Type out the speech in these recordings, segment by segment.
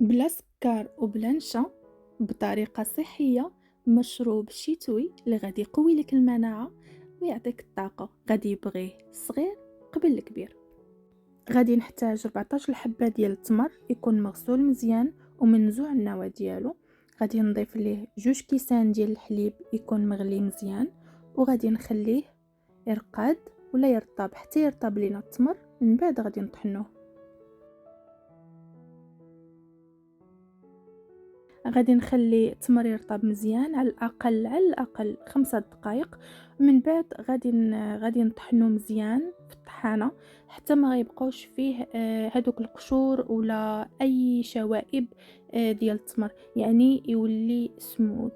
بلا سكر وبلا نشا، بطريقة صحية. مشروب شتوي اللي غادي يقوي لك المناعة ويعطيك الطاقة، غادي يبغيه الصغير قبل الكبير. غادي نحتاج 14 حبة ديال التمر يكون مغسول مزيان ومنزوع النوى ديالو. غادي نضيف ليه 2 كيسان ديال الحليب يكون مغلي مزيان، وغادي نخليه يرقد ولا يرطب حتى يرطب لينا التمر. من بعد غادي نطحنوه. غادي نخلي التمر يرطب مزيان على الاقل 5 دقائق. من بعد غادي نطحنو مزيان في الطحانه حتى ما غيبقاوش فيه هذوك القشور ولا اي شوائب ديال التمر، يعني يولي سموث.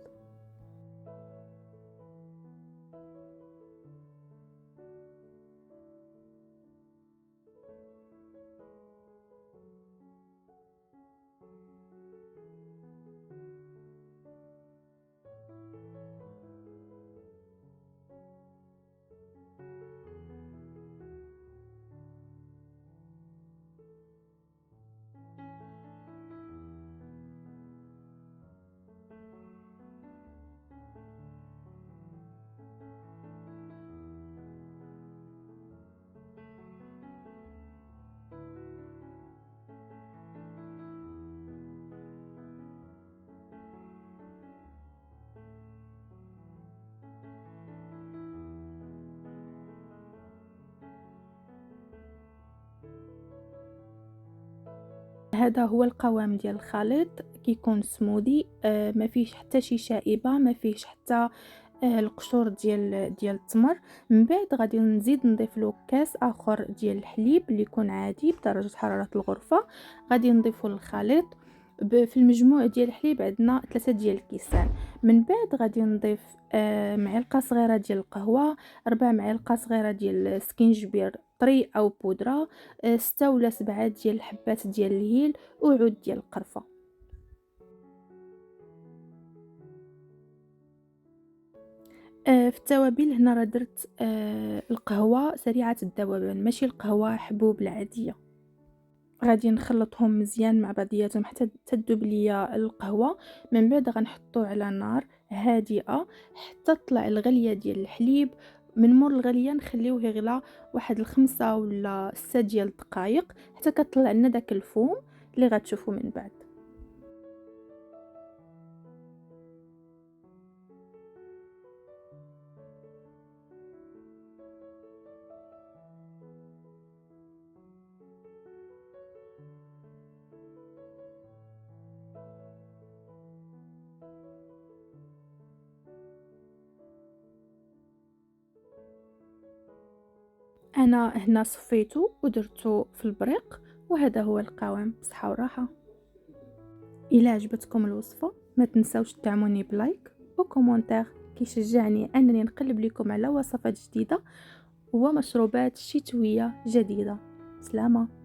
هذا هو القوام ديال الخليط، كيكون سموذي. ما فيش حتى شي شائبه، ما فيش حتى القشور ديال التمر. من بعد غادي نزيد نضيف له كاس اخر ديال الحليب اللي يكون عادي بدرجه حراره الغرفه. غادي نضيفه للخليط. في المجموع ديال الحليب عندنا 3 ديال الكيسان. من بعد غادي نضيف معلقه صغيره ديال القهوه، 4 معالق صغيره ديال السكينجبير طري او بودره، 6 ولا 7 ديال الحبات ديال الهيل وعود ديال القرفه. في التوابل هنا راه درت القهوة سريعة الذوبان، ماشي القهوة حبوب العادية. غادي نخلطهم مزيان مع بعضياتهم حتى تذوب ليا القهوة. من بعد غنحطو على نار هادئة حتى تطلع الغلية ديال الحليب. من مور الغلية نخليوه يغلى واحد 5 ولا 6 ديال الدقائق حتى كتطلع لنا داك الفوم اللي غتشوفو من بعد. انا هنا صفيته ودرته في البريق، وهذا هو القوام. بصحة وراحة. الى عجبتكم الوصفة ما تنسوش تدعموني بلايك وكومنتير، كيشجعني انني نقلب لكم على وصفات جديدة ومشروبات شتوية جديدة. سلامة.